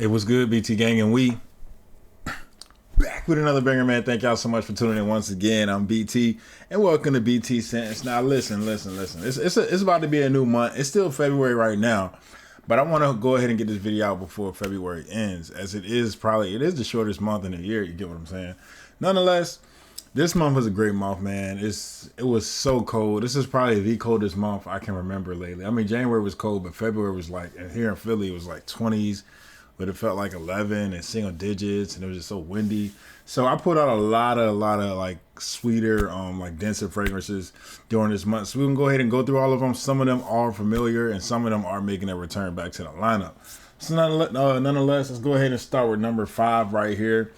It was good, BT Gang, and we back with another banger, man. Thank y'all so much for tuning in once again. I'm BT, and welcome to BT Sentence. Now, listen. It's about to be a new month. It's still February right now, but I want to go ahead and get this video out before February ends, as it is the shortest month in the year. You get what I'm saying? Nonetheless, this month was a great month, man. It was so cold. This is probably the coldest month I can remember lately. I mean, January was cold, but February was like, and here in Philly, it was like 20s. But it felt like 11 and single digits, and it was just so windy. So I put out a lot of like sweeter, like denser fragrances during this month. So we can go ahead and go through all of them. Some of them are familiar, and some of them are making a return back to the lineup. So nonetheless, let's go ahead and start with number 5 right here.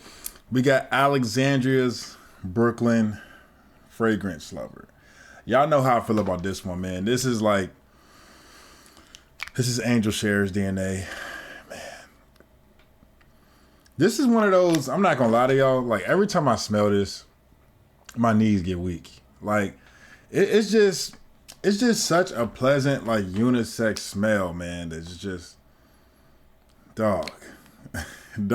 We got Alexandria's Brooklyn Fragrance Lover. Y'all know how I feel about this one, man. This is Angel Share's DNA. This is one of those, I'm not gonna lie to y'all, like every time I smell this, my knees get weak. Like it's just such a pleasant, like unisex smell, man. That's just dog. I'm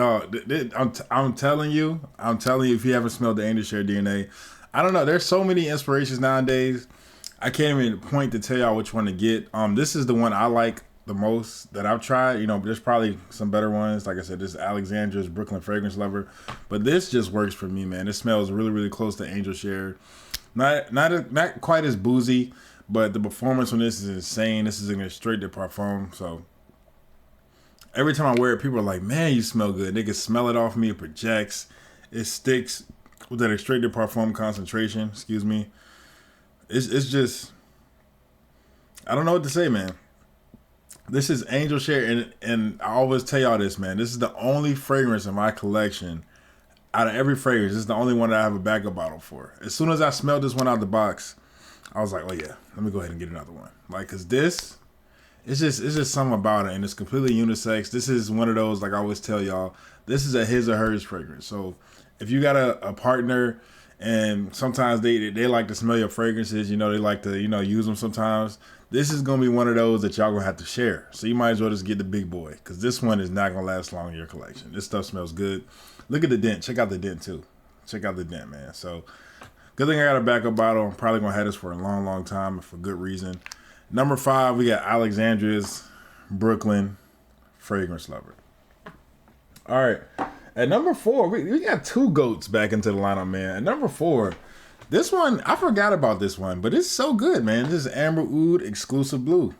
telling you, if you haven't smelled the Angel Share DNA, I don't know. There's so many inspirations nowadays. I can't even point to tell y'all which one to get. This is the one I like the most that I've tried. You know, there's probably some better ones. Like I said, this is Alexandra's Brooklyn Fragrance Lover, but this just works for me, man. It smells really, really close to Angel Share. Not quite as boozy, but the performance on this is insane. This is a straight de parfum. So every time I wear it, people are like, "Man, you smell good." They can smell it off me. It projects. It sticks with that straight de parfum concentration. Excuse me. It's just, I don't know what to say, man. This is Angel Share, and I always tell y'all this, man. This is the only fragrance in my collection. Out of every fragrance, this is the only one that I have a backup bottle for. As soon as I smelled this one out the box, I was like, oh yeah, let me go ahead and get another one. Like, cause this, it's just something about it, and it's completely unisex. This is one of those, like I always tell y'all, this is a his or hers fragrance. So if you got a partner, and sometimes they like to smell your fragrances, you know, they like to, you know, use them sometimes. This is going to be one of those that y'all going to have to share. So you might as well just get the big boy, because this one is not going to last long in your collection. This stuff smells good. Look at the dent. Check out the dent, too. Check out the dent, man. So good thing I got a backup bottle. I'm probably going to have this for a long, long time for good reason. Number 5, we got Alexandria's Brooklyn Fragrance Lover. All right. At number 4, we got 2 goats back into the lineup, man. At number 4, this one, I forgot about this one, but it's so good, man. This is Amber Oud Exclusive Blue.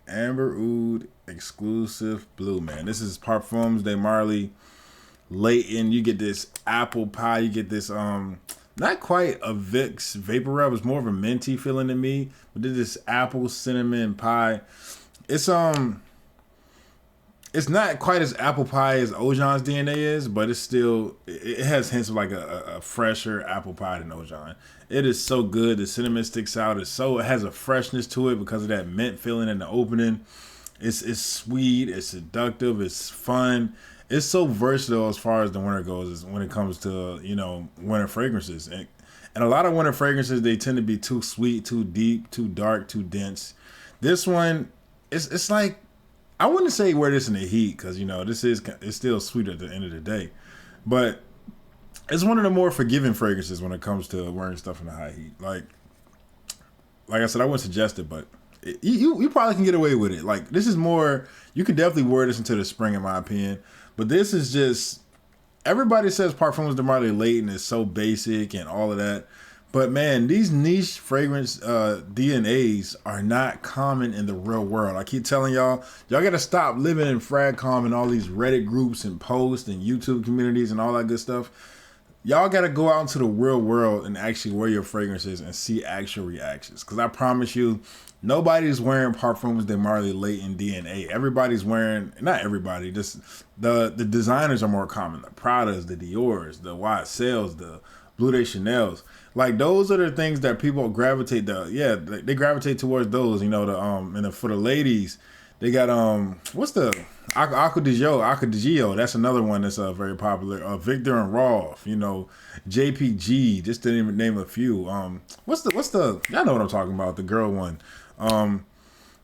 Amber Oud Exclusive Blue, man. This is Parfums de Marly Layton. You get this apple pie. You get this, not quite a Vicks Vapor Rub. It's more of a minty feeling to me. But this apple cinnamon pie. It's not quite as apple pie as Ojan's DNA is, but it's still, it has hints of like a fresher apple pie than Ojan. It is so good. The cinnamon sticks out. It has a freshness to it because of that mint feeling in the opening. It's sweet. It's seductive. It's fun. It's so versatile as far as the winter goes when it comes to, you know, winter fragrances. And a lot of winter fragrances, they tend to be too sweet, too deep, too dark, too dense. This one, it's like, I wouldn't say wear this in the heat because, you know, it's still sweet at the end of the day. But it's one of the more forgiving fragrances when it comes to wearing stuff in the high heat. Like I said, I wouldn't suggest it, but you probably can get away with it. Like, this is more, you could definitely wear this into the spring, in my opinion. But this is just, everybody says Parfums de Marly Layton is so basic and all of that. But man, these niche fragrance DNAs are not common in the real world. I keep telling y'all got to stop living in Fragcom and all these Reddit groups and posts and YouTube communities and all that good stuff. Y'all got to go out into the real world and actually wear your fragrances and see actual reactions. Because I promise you, nobody's wearing Parfums de Marly Layton DNA. Everybody's wearing, not everybody, just the designers are more common. The Pradas, the Dior's, the YSLs, the Bleu de Chanel's. Like, those are the things that people gravitate they gravitate towards those, you know, and for the ladies, they got what's the Acqua di Gio, that's another one that's very popular. Victor and Rolf, you know, JPG, just to name a few. What's the y'all know what I'm talking about, the girl one.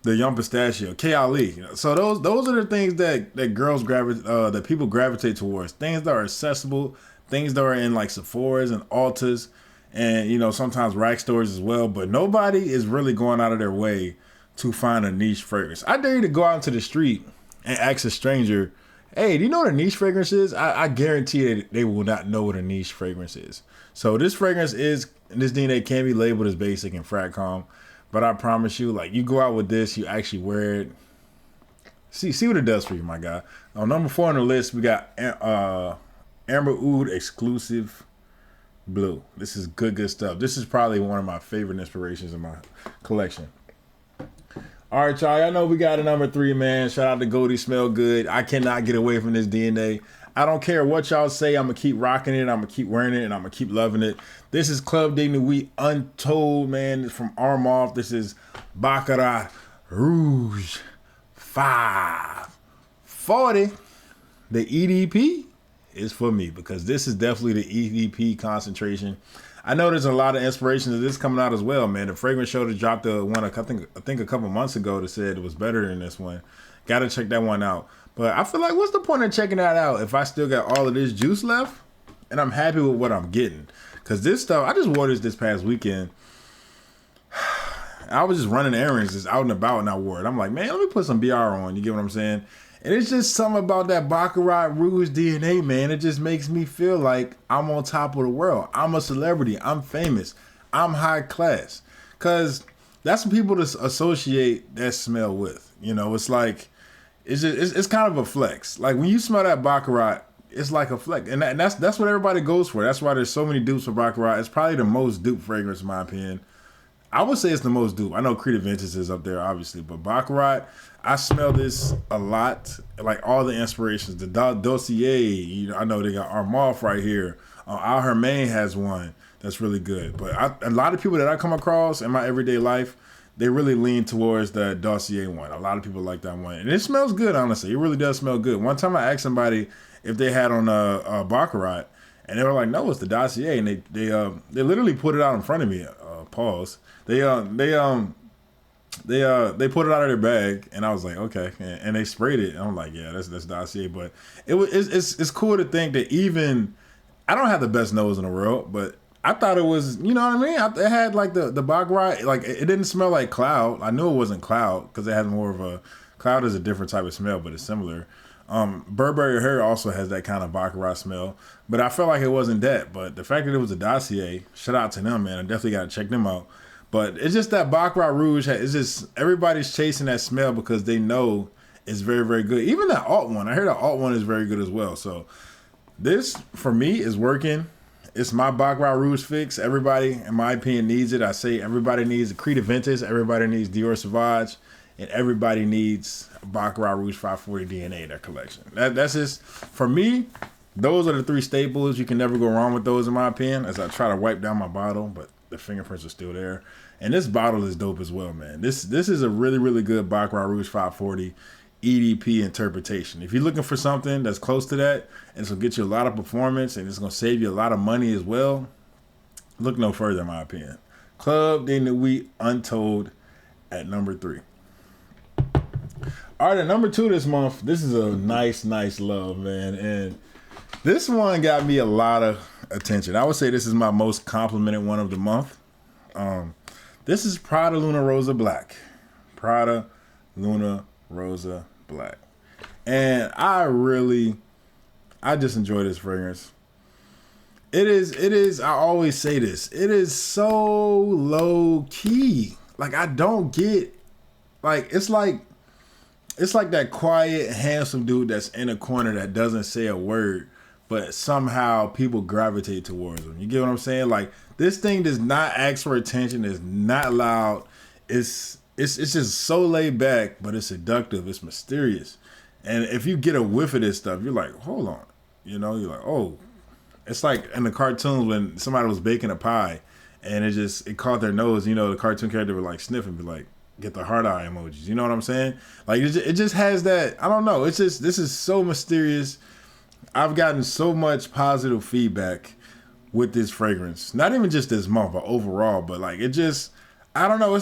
The Young Pistachio, KLE. So those are the things that girls that people gravitate towards. Things that are accessible, things that are in like Sephora's and Ulta's, and sometimes rack stores as well. But nobody is really going out of their way to find a niche fragrance. I dare you to go out into the street and ask a stranger, "Hey, do you know what a niche fragrance is?" I guarantee that they will not know what a niche fragrance is. So this DNA can be labeled as basic and fratcom. But I promise you, like, you go out with this, you actually wear it. See what it does for you, my guy. On number 4 on the list, we got Amber Oud Exclusive Blue. This is good stuff. This is probably one of my favorite inspirations in my collection. All right, y'all. I know we got a number 3, man. Shout out to Goldie Smell Good. I cannot get away from this DNA. I don't care what y'all say. I'm going to keep rocking it. I'm going to keep wearing it. And I'm going to keep loving it. This is Club de Nuit Untold, man. It's from Armand. This is Baccarat Rouge 540. The EDP is for me because this is definitely the EDP concentration. I know there's a lot of inspirations of this coming out as well, man. The fragrance show that dropped the one I think a couple months ago that said it was better than this one. Got to check that one out. But I feel like, what's the point of checking that out if I still got all of this juice left and I'm happy with what I'm getting? Because this stuff, I just wore this past weekend. I was just running errands, just out and about, and I wore it. I'm like, man, let me put some BR on. You get what I'm saying? And it's just something about that Baccarat Rouge DNA, man. It just makes me feel like I'm on top of the world. I'm a celebrity. I'm famous. I'm high class. Because that's what people associate that smell with. It's like, it's kind of a flex. Like when you smell that Baccarat, it's like a flex, and that's what everybody goes for. That's why there's so many dupes for Baccarat. It's probably the most dupe fragrance in my opinion. I would say it's the most dupe. I know Creed Aventus is up there obviously, but Baccarat, I smell this a lot. Like all the inspirations, the Dossier. I know they got Armand right here. Al Hermain has one that's really good. But a lot of people that I come across in my everyday life, they really lean towards the Dossier one. A lot of people like that one. And it smells good, honestly. It really does smell good. One time I asked somebody if they had on a Baccarat, and they were like, no, it's the Dossier. And they literally put it out in front of me. Pause. They put it out of their bag, and I was like, okay. And they sprayed it. And I'm like, yeah, that's Dossier. But it's cool to think that even, I don't have the best nose in the world, but I thought it was, you know what I mean? It had like the Baccarat, like it didn't smell like Cloud. I knew it wasn't Cloud because it has more of a, Cloud is a different type of smell, but it's similar. Burberry Hair also has that kind of Baccarat smell, but I felt like it wasn't that. But the fact that it was a Dossier, shout out to them, man. I definitely got to check them out. But it's just that Baccarat Rouge, it's just everybody's chasing that smell because they know it's very, very good. Even that Alt one, I hear the Alt one is very good as well. So this, for me, is working. It's my Baccarat Rouge fix. Everybody, in my opinion, needs it. I say everybody needs Creed Aventus, everybody needs Dior Sauvage, and everybody needs Baccarat Rouge 540 DNA in their collection. That's just, for me, those are the 3 staples. You can never go wrong with those, in my opinion, as I try to wipe down my bottle, but the fingerprints are still there. And this bottle is dope as well, man. This is a really, really good Baccarat Rouge 540 EDP interpretation. If you're looking for something that's close to that, and it's going to get you a lot of performance, and it's going to save you a lot of money as well, look no further, in my opinion. Club de Nuit Untold at number 3. All right, at number 2 this month, this is a nice love, man. And this one got me a lot of attention. I would say this is my most complimented one of the month. This is Prada Luna Rossa Black. Prada Luna Rossa Black. And I just enjoy this fragrance. It is, I always say this, it is so low key. Like, I don't get, like, it's like that quiet, handsome dude that's in a corner that doesn't say a word, but somehow people gravitate towards him. You get what I'm saying? Like, this thing does not ask for attention. It's not loud. It's just so laid back, but it's seductive. It's mysterious. And if you get a whiff of this stuff, you're like, hold on. You're like, oh. It's like in the cartoons when somebody was baking a pie and it caught their nose. The cartoon character would like sniff and be like, get the heart eye emojis. You know what I'm saying? Like, it just has that, I don't know. It's just, this is so mysterious. I've gotten so much positive feedback with this fragrance. Not even just this month, but overall. But like, it just, I don't know.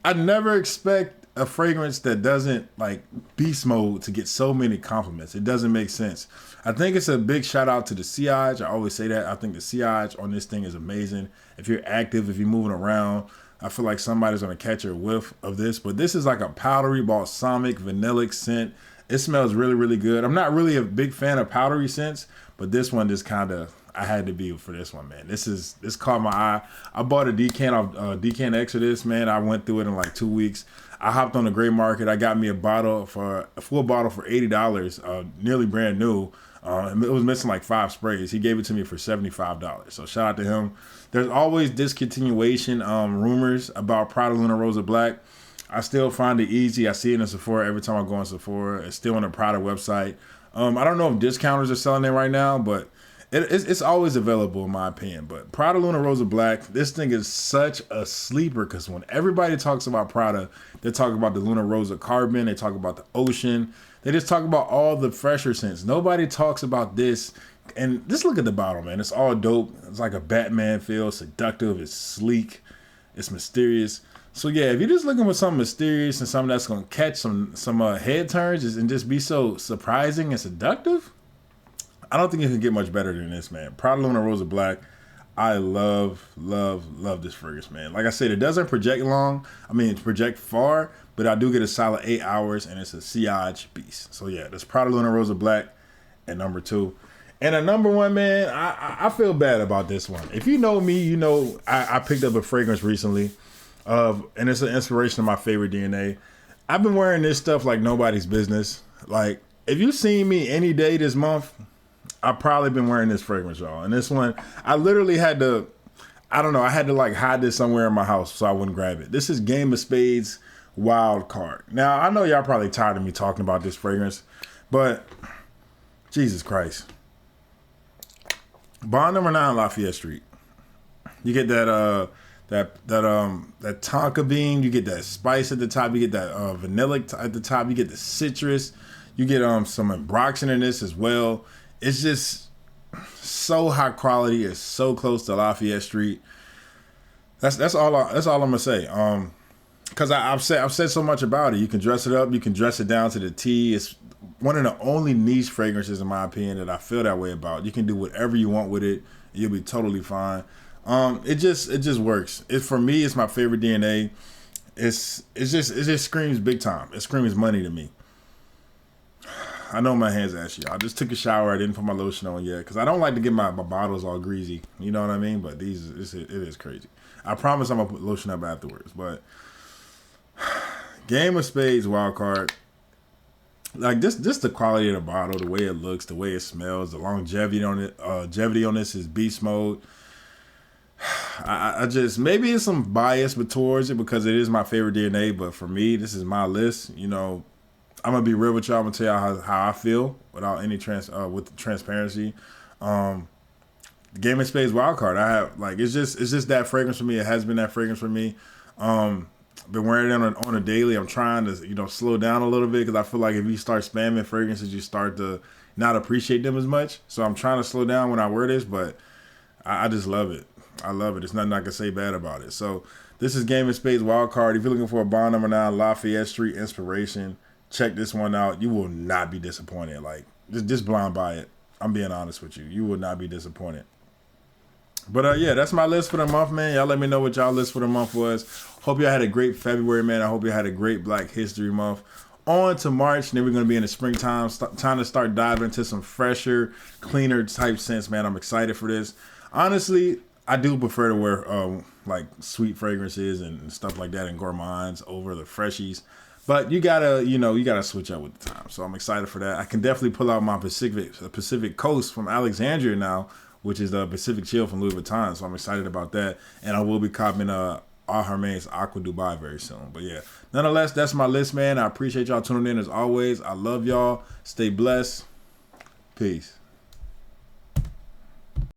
I never expect a fragrance that doesn't like beast mode to get so many compliments. It doesn't make sense. I think it's a big shout out to the sillage. I always say that. I think the sillage on this thing is amazing. If you're active, if you're moving around, I feel like somebody's gonna catch a whiff of this. But this is like a powdery balsamic vanillic scent. It smells really, really good. I'm not really a big fan of powdery scents, but this one just kind of, I had to be for this one, man. This caught my eye. I bought a decant off Decant X of this, man. I went through it in like 2 weeks. I hopped on the gray market. I got me a full bottle for $80, nearly brand new. It was missing like 5 sprays. He gave it to me for $75. So shout out to him. There's always discontinuation rumors about Prada Luna Rossa Black. I still find it easy. I see it in Sephora every time I go in Sephora. It's still on the Prada website. I don't know if discounters are selling it right now, but it's always available in my opinion. But Prada Luna Rossa Black, this thing is such a sleeper because when everybody talks about Prada, they talk about the Luna Rossa Carbon, they talk about the Ocean, they just talk about all the fresher scents. Nobody talks about this. And just look at the bottle, man. It's all dope. It's like a Batman feel, seductive, it's sleek, it's mysterious. So yeah, if you're just looking for something mysterious and something that's gonna catch some head turns and just be so surprising and seductive, I don't think you can get much better than this, man. Prada Luna Rossa Black. I love this fragrance, man. Like I said, it doesn't project long. I mean, it project far, but I do get a solid 8 hours, and it's a sillage beast. So yeah, that's Prada Luna Rossa Black at number 2. And at number 1, man, I feel bad about this one. If you know me, you know I picked up a fragrance recently. And it's an inspiration of my favorite DNA. I've been wearing this stuff like nobody's business. Like, if you seen me any day this month, I've probably been wearing this fragrance, y'all. And this one, I literally had to, I don't know, I had to like hide this somewhere in my house so I wouldn't grab it. This is Game of Spades Wild Card. Now, I know y'all probably tired of me talking about this fragrance, but Jesus Christ. Bond number 9, Lafayette Street. You get that tonka bean, you get that spice at the top, you get that vanilla at the top, you get the citrus, you get some ambroxan in this as well. It's just so high quality. It's so close to Lafayette Street. That's all I'm gonna say. Because I've said so much about it. You can dress it up, you can dress it down to the T. It's one of the only niche fragrances, in my opinion, that I feel that way about. You can do whatever you want with it. You'll be totally fine. It just works. For me, it's my favorite DNA. It just screams big time. It screams money to me. I know my hands ashy. I just took a shower. I didn't put my lotion on yet because I don't like to get my bottles all greasy. You know what I mean? But it is crazy. I promise I'm gonna put lotion up afterwards. But Game of Spades Wild Card. Like just the quality of the bottle, the way it looks, the way it smells, the longevity on it. Longevity on this is beast mode. I just, maybe it's some bias but towards it because it is my favorite DNA, but for me, this is my list. You know, I'm gonna be real with y'all. I'm gonna tell y'all how I feel without any with transparency. Game of Spades Wild Card. I have like it's just that fragrance for me. It has been that fragrance for me. Been wearing it on a daily. I'm trying to slow down a little bit because I feel like if you start spamming fragrances, you start to not appreciate them as much. So I'm trying to slow down when I wear this, but I just love it. I love it. There's nothing I can say bad about it. So this is Game of Spades Wild Card. If you're looking for a Bond number 9 Lafayette Street inspiration, check this one out. You will not be disappointed. Like just blind buy it. I'm being honest with you. You will not be disappointed. But yeah, that's my list for the month, man. Y'all let me know what y'all list for the month was. Hope y'all had a great February, man. I hope you had a great Black History Month. On to March, and then we're going to be in the springtime. Time to start diving into some fresher, cleaner type scents, man. I'm excited for this. Honestly, I do prefer to wear like sweet fragrances and stuff like that and gourmands over the freshies. But you gotta switch up with the time. So I'm excited for that. I can definitely pull out my Pacific Coast from Alexandria now, which is the Pacific Chill from Louis Vuitton. So I'm excited about that. And I will be copying Al Hermes Aqua Dubai very soon. But yeah, nonetheless, that's my list, man. I appreciate y'all tuning in as always. I love y'all. Stay blessed. Peace.